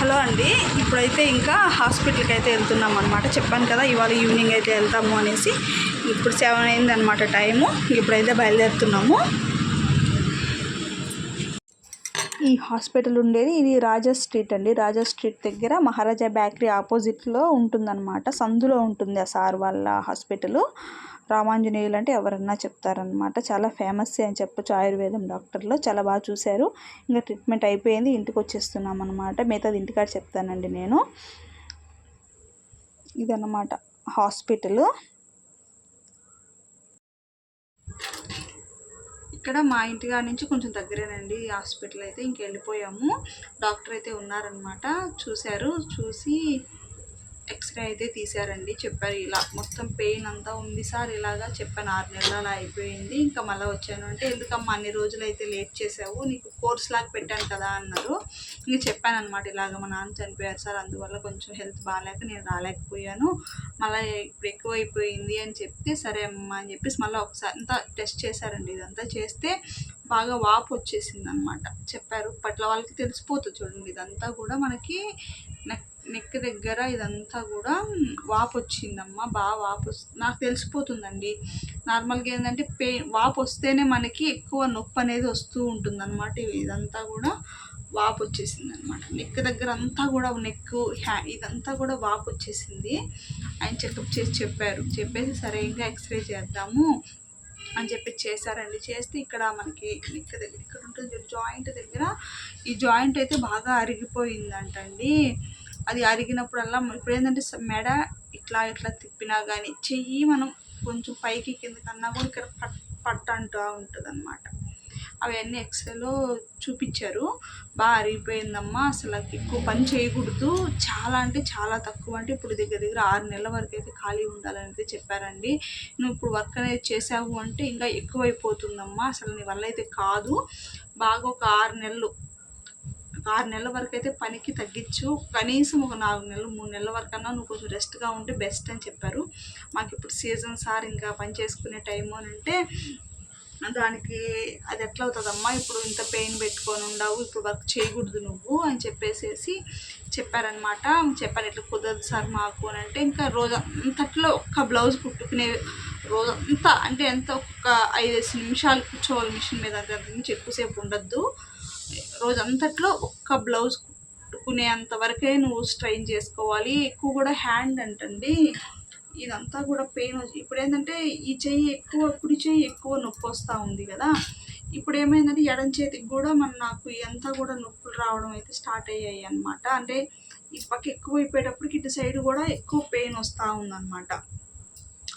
Hello అండి, ఇప్పుడైతే ఇంకా హాస్పిటల్కి అయితే వెళ్తున్నాం అనమాట. చెప్పాను కదా ఇవాళ ఈవినింగ్ అయితే వెళ్తాము అనేసి. ఇప్పుడు 7 అయింది అనమాట టైము. ఇప్పుడైతే బయలుదేరుతున్నాము. ఈ హాస్పిటల్ ఉండేది ఇది రాజా స్ట్రీట్ అండి. రాజా స్ట్రీట్ దగ్గర మహారాజా బేకరీ ఆపోజిట్లో ఉంటుందన్నమాట. సందులో ఉంటుంది ఆ సార్ వాళ్ళ హాస్పిటల్. రామాంజనేయులు అంటే ఎవరన్నా చెప్తారనమాట. చాలా ఫేమస్ అని చెప్పొచ్చు. ఆయుర్వేదం డాక్టర్లు చాలా బాగా చూశారు. ఇంకా ట్రీట్మెంట్ అయిపోయింది, ఇంటికి వచ్చేస్తున్నాం అనమాట. మిగతాది ఇంటికాడ చెప్తానండి నేను. ఇదన్నమాట హాస్పిటల్. ఇక్కడ మా ఇంటికాడ నుంచి కొంచెం దగ్గరేనండి ఈ హాస్పిటల్ అయితే. ఇంకెళ్ళిపోయాము. డాక్టర్ అయితే ఉన్నారనమాట. చూసి ఎక్స్రే అయితే తీశారండి. చెప్పారు ఇలా మొత్తం పెయిన్ అంతా ఉంది సార్, ఇలాగా చెప్పాను. 6 నెలలు అలా అయిపోయింది, ఇంకా మళ్ళీ వచ్చాను అంటే ఎందుకమ్మా అన్ని రోజులు అయితే లేట్ చేసావు, నీకు కోర్స్ లాగా పెట్టాను కదా అన్నారు. ఇంక చెప్పాను అనమాట, ఇలాగ మా నాన్న చనిపోయారు సార్, అందువల్ల కొంచెం హెల్త్ బాగాలేక నేను రాలేకపోయాను, మళ్ళీ ఇప్పుడు ఎక్కువ అయిపోయింది అని చెప్తే సరే అమ్మా అని చెప్పేసి మళ్ళీ ఒకసారి అంతా టెస్ట్ చేశారండి. ఇదంతా చేస్తే బాగా వాపు వచ్చేసింది అనమాట. చెప్పారు పట్ల వాళ్ళకి తెలిసిపోతుంది చూడండి. ఇదంతా కూడా మనకి నెక్ దగ్గర ఇదంతా కూడా వాపు వచ్చిందమ్మా. బాగా వాపు నాకు తెలిసిపోతుందండి. నార్మల్గా ఏంటంటే వాపు వస్తేనే మనకి ఎక్కువ నొప్పి అనేది వస్తూ ఉంటుంది అనమాట. ఇదంతా కూడా వాపు వచ్చేసింది అనమాట. నెక్ దగ్గర అంతా కూడా ఇదంతా కూడా వాపు వచ్చేసింది. ఆయన చెకప్ చేసి చెప్పేసి సరే ఇంకా ఎక్స్రే చేద్దాము అని చెప్పి చేశారండి. చేస్తే ఇక్కడ మనకి నెక్ దగ్గర ఇక్కడ ఉంటుంది జాయింట్ దగ్గర, ఈ జాయింట్ అయితే బాగా అరిగిపోయిందంటండి. అది అరిగినప్పుడల్లా ఇప్పుడు ఏంటంటే మెడ ఇట్లా తిప్పినా కానీ చెయ్యి మనం కొంచెం పైకి కింద కన్నా కూడా ఇక్కడ పట్టు అంటూ ఉంటుంది అనమాట. అవన్నీ ఎక్స్రేలో చూపించారు. బాగా అరిగిపోయిందమ్మా, అసలు ఎక్కువ పని చేయకూడదు, చాలా అంటే చాలా తక్కువ, అంటే ఇప్పుడు దగ్గర 6 నెలల వరకు అయితే ఖాళీ ఉండాలని అయితే చెప్పారండి. నువ్వు ఇప్పుడు వర్క్ అనేది చేసావు అంటే ఇంకా ఎక్కువైపోతుందమ్మా, అసలు నీ వల్ల అయితే కాదు, బాగా ఒక 6 నెలల వరకు అయితే పనికి తగ్గించు, కనీసం ఒక 4 నెలలు 3 నెలల వరకన్నా నువ్వు కొంచెం రెస్ట్గా ఉంటే బెస్ట్ అని చెప్పారు. మాకు ఇప్పుడు సీజన్ సార్, ఇంకా పని చేసుకునే టైము అని అంటే దానికి అది ఎట్లా అవుతుందమ్మా, ఇప్పుడు ఇంత పెయిన్ పెట్టుకొని ఉండవు, ఇప్పుడు వర్క్ చేయకూడదు నువ్వు అని చెప్పారనమాట. చెప్పాను ఇట్లా కుదరదు సార్ మాకు అని అంటే, ఇంకా రోజంతట్లో ఒక్క బ్లౌజ్ కుట్టుకునే రోజంతా అంటే ఎంత ఒక్క 5 నిమిషాలు కూర్చోవాలి మిషన్ మీద, అంత నుంచి ఎక్కువసేపు ఉండద్దు. రోజంతట్లో ఒక్క బ్లౌజ్ కుట్టుకునే అంతవరకే నువ్వు స్ట్రైన్ చేసుకోవాలి. ఎక్కువ కూడా హ్యాండ్ అంటండి, ఇదంతా కూడా పెయిన్ వచ్చి ఇప్పుడు ఏంటంటే ఈ చెయ్యి కుడి చెయ్యి ఎక్కువ నొప్పి వస్తూ ఉంది కదా. ఇప్పుడు ఏమైందంటే ఎడం చేతికి కూడా నాకు ఇదంతా కూడా నొప్పులు రావడం అయితే స్టార్ట్ అయ్యాయి అనమాట. అంటే ఈ పక్క ఎక్కువ అయిపోయేటప్పటికి ఇటు సైడ్ కూడా ఎక్కువ పెయిన్ వస్తూ ఉందన్నమాట.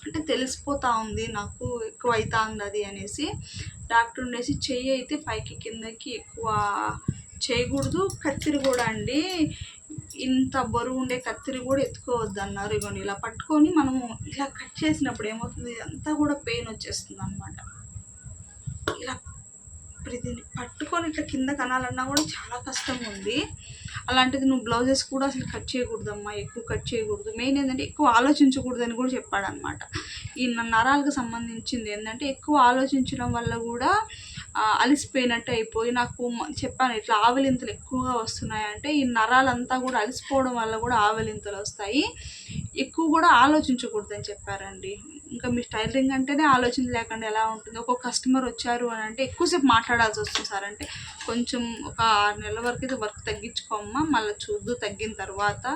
అంటే తెలిసిపోతూ ఉంది నాకు ఎక్కువ అవుతా ఉంది అది అనేసి. డాక్టర్ ఉండేసి చెయ్యి అయితే పైకి కిందకి ఎక్కువ చేయకూడదు, కత్తిరి కూడా అండి ఇంత బరువు ఉండే కత్తిరి కూడా ఎత్తుకోవద్దు అన్నారు. ఇవ్వండి ఇలా పట్టుకొని మనము ఇలా కట్ చేసినప్పుడు ఏమవుతుంది, అంతా కూడా పెయిన్ వచ్చేస్తుంది అనమాట. ఇలా ఇప్పుడు దీన్ని పట్టుకొని ఇట్లా కింద కనాలన్నా కూడా చాలా కష్టంగా ఉంది. అలాంటిది నువ్వు బ్లౌజెస్ కూడా అసలు కట్ చేయకూడదమ్మా, ఎక్కువ కట్ చేయకూడదు, మెయిన్ ఏంటంటే ఎక్కువ ఆలోచించకూడదని కూడా చెప్పాడనమాట. ఈ నరాలకు సంబంధించింది ఏంటంటే ఎక్కువ ఆలోచించడం వల్ల కూడా అలసిపోయినట్టు అయిపోయి, నాకు చెప్పాను ఇట్లా ఆవలింతలు ఎక్కువగా వస్తున్నాయంటే ఈ నరాలంతా కూడా అలసిపోవడం వల్ల కూడా ఆవలింతలు వస్తాయి, ఎక్కువ కూడా ఆలోచించకూడదని చెప్పారండి. ఇంకా మీ టైలరింగ్ అంటేనే ఆలోచన లేకుండా ఎలా ఉంటుంది. ఒక్కొక్క కస్టమర్ వచ్చారు అని అంటే ఎక్కువసేపు మాట్లాడాల్సి వస్తుంది సార్ అంటే, కొంచెం ఒక 6 నెలల వరకు అయితే వర్క్ తగ్గించుకోమ్మా, మళ్ళీ చూద్దు తగ్గిన తర్వాత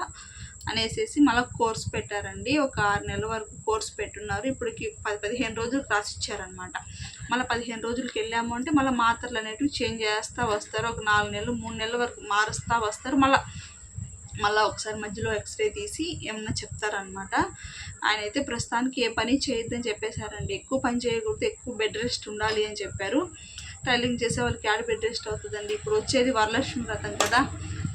అనేసి మళ్ళీ కోర్స్ పెట్టారండి. ఒక 6 నెలల వరకు కోర్స్ పెట్టున్నారు. ఇప్పటికి 15 రోజులు క్లాస్ ఇచ్చారనమాట. మళ్ళీ 15 రోజులకి వెళ్ళాము అంటే మళ్ళీ మాత్రలు అనేటివి చేంజ్ చేస్తూ వస్తారు. ఒక 4 నెలలు 3 నెలల వరకు మారుస్తూ వస్తారు. మళ్ళీ ఒకసారి మధ్యలో ఎక్స్రే తీసి ఏమన్నా చెప్తారనమాట. ఆయన అయితే ప్రస్తుతానికి ఏ పని చేయొద్దని చెప్పేశారండి. ఎక్కువ పని చేయకూడదు, ఎక్కువ బెడ్ రెస్ట్ ఉండాలి అని చెప్పారు. టైలింగ్ చేసే వాళ్ళకి యాడ్ బెడ్ రెస్ట్ అవుతుందండి. ఇప్పుడు వచ్చేది వరలక్ష్మి వ్రతం కదా,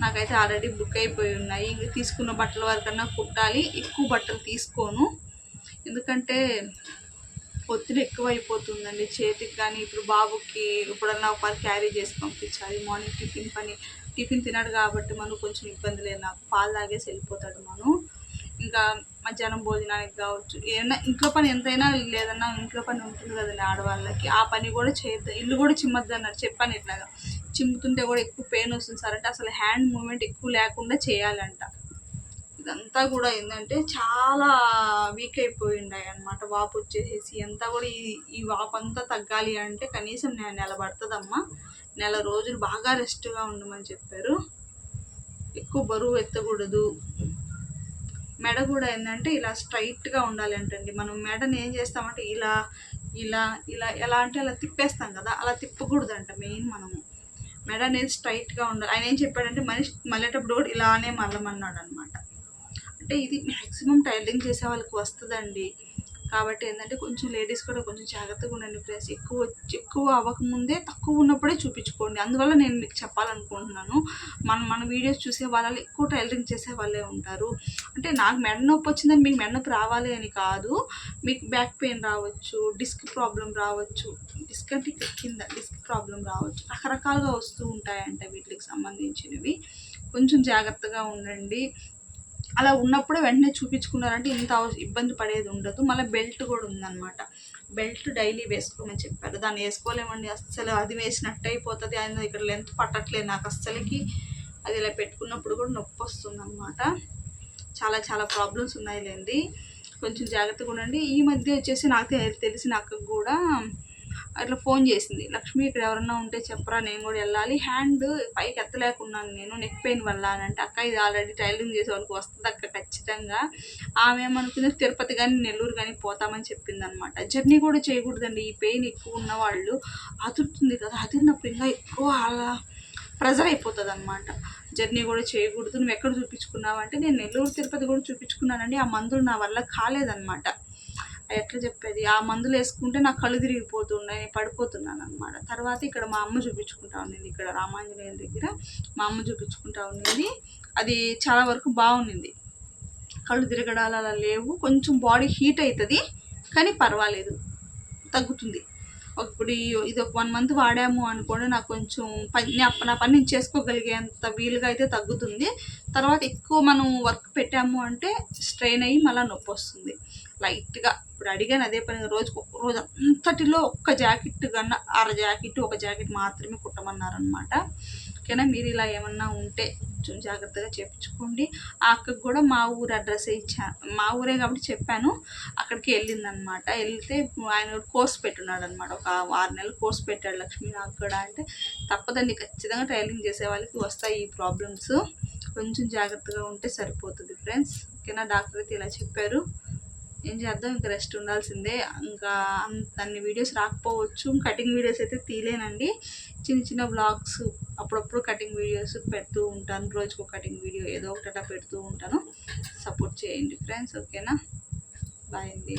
నాకైతే ఆల్రెడీ బుక్ అయిపోయి ఉన్నాయి. ఇంక తీసుకున్న బట్టల వరకన్నా కుట్టాలి, ఎక్కువ బట్టలు తీసుకోను, ఎందుకంటే ఒత్తిడి ఎక్కువ అయిపోతుందండి చేతికి. కానీ ఇప్పుడు బాబుకి ఇప్పుడన్నా ఒక క్యారీ చేసి పంపించాలి, మార్నింగ్ టిఫిన్ తినడు కాబట్టి మనం కొంచెం ఇబ్బంది లేదు. నాకు పాలు తాగేసి వెళ్ళిపోతాడు మనం. ఇంకా మధ్యాహ్నం భోజనానికి కావచ్చు, ఏదైనా ఇంట్లో పని ఎంతైనా లేదన్నా ఇంట్లో పని ఉంటుంది కదండి ఆడవాళ్ళకి, ఆ పని కూడా చేయొద్దు, ఇల్లు కూడా చిమ్మద్దు అన్నారు. చెప్పాను ఇట్లాగా చింపుతుంటే కూడా ఎక్కువ పెయిన్ వస్తుంది సార్ అంటే అసలు హ్యాండ్ మూమెంట్ ఎక్కువ లేకుండా చేయాలంట. ఇదంతా కూడా ఏంటంటే చాలా వీక్ అయిపోయిండాయి అనమాట. వాపు వచ్చేసేసి అంతా కూడా ఈ వాపు అంతా తగ్గాలి అంటే కనీసం నెల పడుతుందమ్మా. నెల రోజులు బాగా రెస్ట్గా ఉండమని చెప్పారు. ఎక్కువ బరువు ఎత్తకూడదు. మెడ కూడా ఏంటంటే ఇలా స్ట్రైట్గా ఉండాలి అంటండి. మనం మెడని ఏం చేస్తామంటే ఇలా ఇలా ఇలా ఎలా అంటే అలా తిప్పేస్తాం కదా, అలా తిప్పకూడదంట. మెయిన్ మనము మెడ అనేది స్ట్రైట్గా ఉండాలి. ఆయన ఏం చెప్పాడంటే మనిషి మళ్ళేటప్పుడు కూడా ఇలానే మళ్ళమన్నాడు అనమాట. అంటే ఇది మ్యాక్సిమం టైలరింగ్ చేసే వాళ్ళకి వస్తుందండి. కాబట్టి ఏంటంటే కొంచెం లేడీస్ కూడా కొంచెం జాగ్రత్తగా ఉండండి ఫ్రెండ్స్. ఎక్కువ అవ్వకముందే తక్కువ ఉన్నప్పుడే చూపించుకోండి. అందువల్ల నేను మీకు చెప్పాలనుకుంటున్నాను. మన వీడియోస్ చూసే వాళ్ళు ఎక్కువ టైలరింగ్ చేసే వాళ్ళే ఉంటారు. అంటే నాకు మెడ నొప్పి వచ్చిందని మీకు మెడ నొప్పి రావాలి అని కాదు. మీకు బ్యాక్ పెయిన్ రావచ్చు, డిస్క్ ప్రాబ్లం రావచ్చు, డిస్క్ అంటే కింద డిస్క్ ప్రాబ్లం రావచ్చు, రకరకాలుగా వస్తూ ఉంటాయంట వీటికి సంబంధించినవి. కొంచెం జాగ్రత్తగా ఉండండి. అలా ఉన్నప్పుడే వెంటనే చూపించుకున్నారంటే ఇంత ఇబ్బంది పడేది ఉండదు. మళ్ళీ బెల్ట్ కూడా ఉందన్నమాట. బెల్ట్ డైలీ వేసుకోమని చెప్పారు. దాన్ని వేసుకోలేమండి అస్సలు. అది వేసినట్టు అయిపోతుంది. ఆయన ఇక్కడ లెంత్ పట్టట్లేదు నాకు అస్సలకి. అది ఇలా పెట్టుకున్నప్పుడు కూడా నొప్పి వస్తుంది అనమాట. చాలా చాలా ప్రాబ్లమ్స్ ఉన్నాయి లేండి. కొంచెం జాగ్రత్తగా ఉండండి. ఈ మధ్య వచ్చేసి నాకు తెలిసిన అక్కకు కూడా అట్లా ఫోన్ చేసింది, లక్ష్మి ఇక్కడ ఎవరన్నా ఉంటే చెప్పరా, నేను కూడా వెళ్ళాలి, హ్యాండ్ పైకి ఎత్తలేకున్నాను నేను నెక్ పెయిన్ వల్ల అని అంటే, అక్క ఇది ఆల్రెడీ టైలరింగ్ చేసే వాళ్ళకి వస్తుంది అక్క ఖచ్చితంగా. ఆమె ఏమనుకుంది తిరుపతి కానీ నెల్లూరు కానీ పోతామని చెప్పింది అనమాట. జర్నీ కూడా చేయకూడదండి. ఈ పెయిన్ ఎక్కువ ఉన్న వాళ్ళు అదురుతుంది కదా, అదిరినప్పుడు ఇంకా ఎక్కువ అలా ప్రెజర్ అయిపోతుంది అనమాట. జర్నీ కూడా చేయకూడదు. నువ్వు ఎక్కడ చూపించుకున్నావు అంటే, నేను నెల్లూరు తిరుపతి కూడా చూపించుకున్నానండి. ఆ మందులు నా వల్ల కాలేదన్నమాట. ఎట్లా చెప్పేది, ఆ మందులు వేసుకుంటే నాకు కళ్ళు తిరిగిపోతున్నాయి, నేను పడిపోతున్నాను అనమాట. తర్వాత ఇక్కడ మా అమ్మ చూపించుకుంటా ఉన్నింది, ఇక్కడ రామాంజనేయుల దగ్గర మా అమ్మ చూపించుకుంటా ఉన్నింది. అది చాలా వరకు బాగుండింది. కళ్ళు తిరగడాలు అలా లేవు. కొంచెం బాడీ హీట్ అవుతుంది కానీ పర్వాలేదు, తగ్గుతుంది. ఇప్పుడు ఇది ఒక 1 మంత్ వాడాము అనుకోండి, నాకు కొంచెం నా పని నేను చేసుకోగలిగేంత వీలుగా అయితే తగ్గుతుంది. తర్వాత ఎక్కువ మనం వర్క్ పెట్టాము అంటే స్ట్రెయిన్ అయ్యి మళ్ళీ నొప్పి వస్తుంది లైట్గా. ఇప్పుడు అడిగాను అదే పని, రోజు అంతటిలో ఒక్క జాకెట్ కన్నా జాకెట్ ఒక జాకెట్ మాత్రమే కుట్టమన్నారనమాట. ఓకేనా, మీరు ఇలా ఏమన్నా ఉంటే కొంచెం జాగ్రత్తగా చేయించుకోండి. ఆ అక్కకు కూడా మా ఊరు అడ్రస్ ఇచ్చాను, మా ఊరే కాబట్టి చెప్పాను. అక్కడికి వెళ్ళిందనమాట. వెళ్తే ఆయన కోర్స్ పెట్టున్నాడు అనమాట. ఒక 6 నెలలు కోర్స్ పెట్టాడు లక్ష్మి నాకు కూడా. అంటే తప్పదండి, ఖచ్చితంగా ట్రైలింగ్ చేసే వాళ్ళకి వస్తాయి ఈ ప్రాబ్లమ్స్. కొంచెం జాగ్రత్తగా ఉంటే సరిపోతుంది ఫ్రెండ్స్. ఓకేనా, డాక్టర్ అయితే ఇలా చెప్పారు. ఏం చేద్దాం, ఇంకా రెస్ట్ ఉండాల్సిందే. ఇంకా అన్ని వీడియోస్ రాకపోవచ్చు, కటింగ్ వీడియోస్ అయితే తీలేనండి. చిన్న చిన్న బ్లాగ్స్ అప్పుడప్పుడు కటింగ్ వీడియోస్ పెడుతూ ఉంటాను. రోజుకు కటింగ్ వీడియో ఏదో ఒకటి పెడుతూ ఉంటాను. సపోర్ట్ చేయండి ఫ్రెండ్స్. ఓకేనా, బాయ్ అండి.